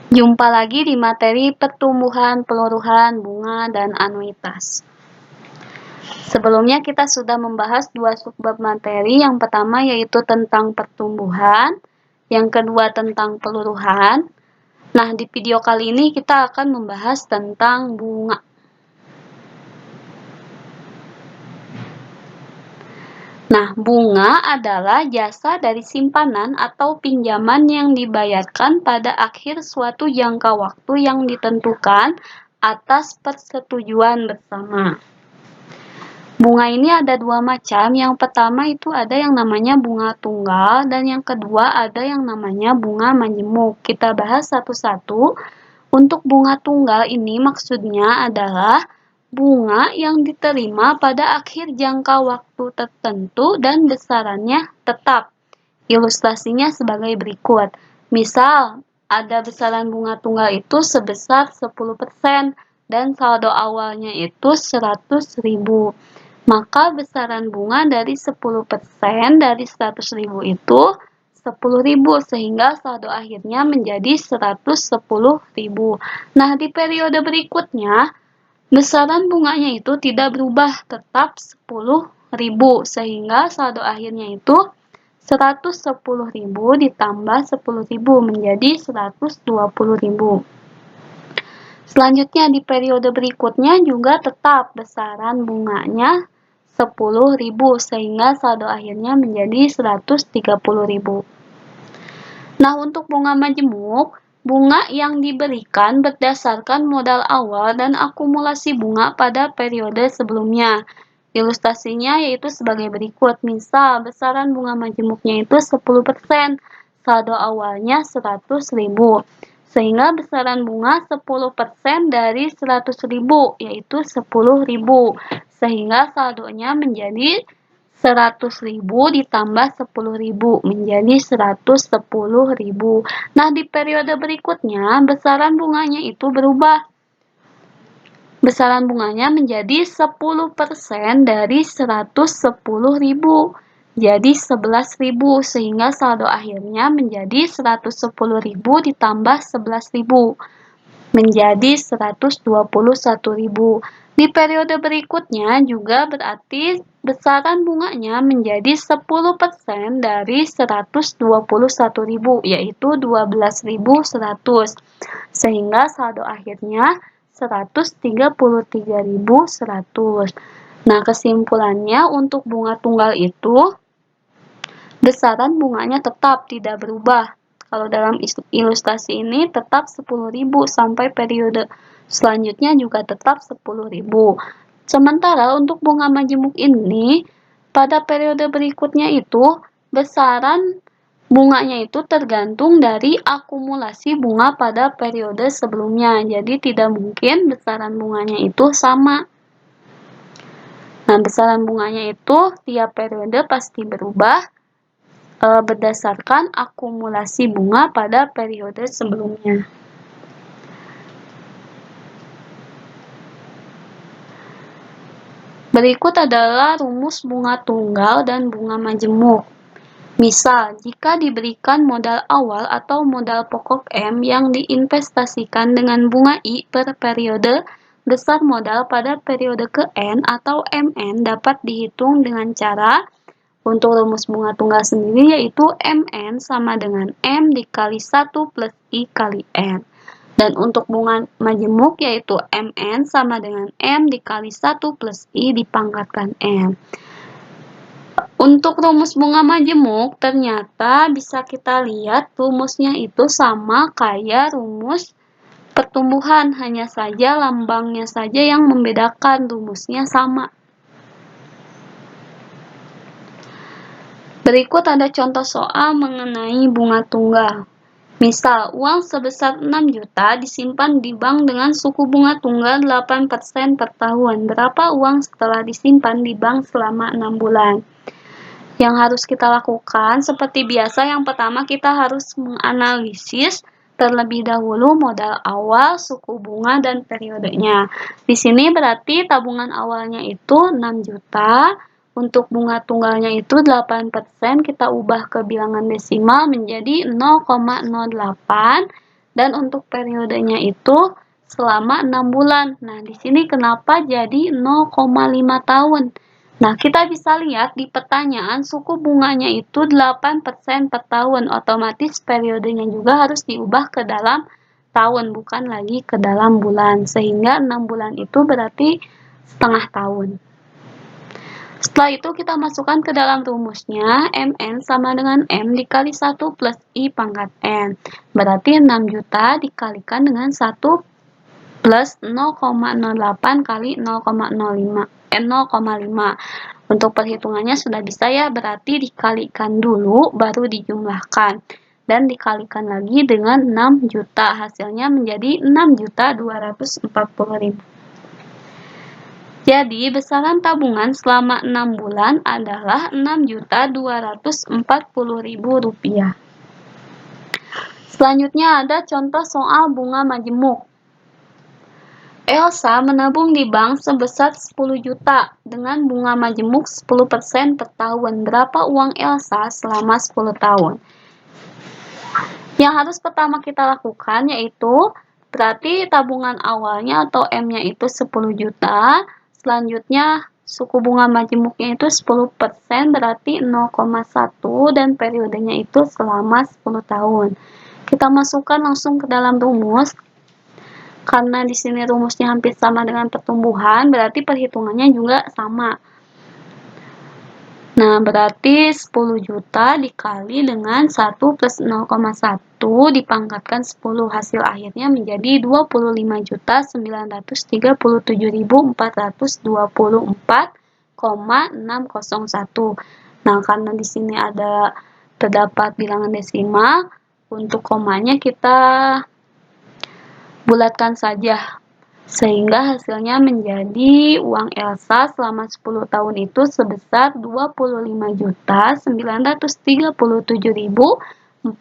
Jumpa lagi di materi pertumbuhan, peluruhan, bunga, dan anuitas. Sebelumnya kita sudah membahas dua subbab materi. Yang pertama yaitu tentang pertumbuhan, yang kedua tentang peluruhan. Nah, di video kali ini kita akan membahas tentang bunga. Nah, bunga adalah jasa dari simpanan atau pinjaman yang dibayarkan pada akhir suatu jangka waktu yang ditentukan atas persetujuan bersama. Bunga ini ada dua macam. Yang pertama itu ada yang namanya bunga tunggal dan yang kedua ada yang namanya bunga majemuk. Kita bahas satu-satu. Untuk bunga tunggal ini maksudnya adalah bunga yang diterima pada akhir jangka waktu tertentu dan besarannya tetap. Ilustrasinya sebagai berikut. Misal, ada besaran bunga tunggal itu sebesar 10% dan saldo awalnya itu 100.000. Maka besaran bunga dari 10% dari 100.000 itu 10.000 sehingga saldo akhirnya menjadi 110.000. Nah, di periode berikutnya besaran bunganya itu tidak berubah, tetap 10.000 sehingga saldo akhirnya itu 110.000 ditambah 10.000 menjadi 120.000. Selanjutnya di periode berikutnya juga tetap besaran bunganya 10.000 sehingga saldo akhirnya menjadi 130.000. Nah, untuk bunga majemuk, bunga yang diberikan berdasarkan modal awal dan akumulasi bunga pada periode sebelumnya. Ilustrasinya yaitu sebagai berikut. Misal, besaran bunga majemuknya itu 10%, saldo awalnya 100.000. Sehingga besaran bunga 10% dari 100.000 yaitu 10.000. Sehingga saldonya menjadi 100.000 ditambah 10.000 menjadi 110.000. Nah, di periode berikutnya besaran bunganya itu berubah. Besaran bunganya menjadi 10% dari 110.000 jadi 11.000 sehingga saldo akhirnya menjadi 110.000 ditambah 11.000 menjadi 121.000. Di periode berikutnya juga berarti besaran bunganya menjadi 10% dari 121.000 yaitu 12.100 sehingga saldo akhirnya 133.100. Nah, kesimpulannya untuk bunga tunggal itu besaran bunganya tetap tidak berubah. Kalau dalam ilustrasi ini tetap 10.000 sampai periode selanjutnya juga tetap 10.000. Sementara untuk bunga majemuk ini pada periode berikutnya itu besaran bunganya itu tergantung dari akumulasi bunga pada periode sebelumnya. Jadi tidak mungkin besaran bunganya itu sama. Nah, besaran bunganya itu tiap periode pasti berubah berdasarkan akumulasi bunga pada periode sebelumnya. Berikut adalah rumus bunga tunggal dan bunga majemuk. Misal, jika diberikan modal awal atau modal pokok M yang diinvestasikan dengan bunga I per periode, besar modal pada periode ke N atau MN dapat dihitung dengan cara untuk rumus bunga tunggal sendiri yaitu MN sama dengan M dikali 1 plus I kali N. Dan untuk bunga majemuk yaitu MN sama dengan M dikali 1 plus I dipangkatkan M. Untuk rumus bunga majemuk ternyata bisa kita lihat rumusnya itu sama kayak rumus pertumbuhan, hanya saja lambangnya saja yang membedakan, rumusnya sama. Berikut ada contoh soal mengenai bunga tunggal. Misal, uang sebesar 6 juta disimpan di bank dengan suku bunga tunggal 8% per tahun. Berapa uang setelah disimpan di bank selama 6 bulan? Yang harus kita lakukan seperti biasa, yang pertama kita harus menganalisis terlebih dahulu modal awal, suku bunga, dan periodenya. Di sini berarti tabungan awalnya itu 6 juta, untuk bunga tunggalnya itu 8%, kita ubah ke bilangan desimal menjadi 0,08 Dan untuk periodenya itu selama 6 bulan. Nah, di sini kenapa jadi 0,5 tahun? Nah, kita bisa lihat di pertanyaan suku bunganya itu 8% per tahun. Otomatis periodenya juga harus diubah ke dalam tahun, bukan lagi ke dalam bulan. Sehingga 6 bulan itu berarti setengah tahun. Setelah itu kita masukkan ke dalam rumusnya, MN sama dengan M dikali 1 plus I pangkat N. Berarti 6 juta dikalikan dengan 1 plus 0,08 kali 0,05. Untuk perhitungannya sudah bisa ya, berarti dikalikan dulu baru dijumlahkan. Dan dikalikan lagi dengan 6 juta. Hasilnya menjadi 6.240.000. Jadi, besaran tabungan selama 6 bulan adalah Rp6.240.000. Selanjutnya ada contoh soal bunga majemuk. Elsa menabung di bank sebesar 10 juta dengan bunga majemuk 10% per tahun. Berapa uang Elsa selama 10 tahun? Yang harus pertama kita lakukan yaitu berarti tabungan awalnya atau M-nya itu 10 juta. Selanjutnya suku bunga majemuknya itu 10%, berarti 0,1 dan periodenya itu selama 10 tahun. Kita masukkan langsung ke dalam rumus. Karena di sini rumusnya hampir sama dengan pertumbuhan, berarti perhitungannya juga sama. Nah, berarti 10 juta dikali dengan 1 plus 0,1 dipangkatkan 10. Hasil akhirnya menjadi 25.937.424,601. Nah, karena di sini ada terdapat bilangan desimal, untuk komanya kita bulatkan saja. Sehingga hasilnya menjadi uang Elsa selama 10 tahun itu sebesar Rp25.937.425.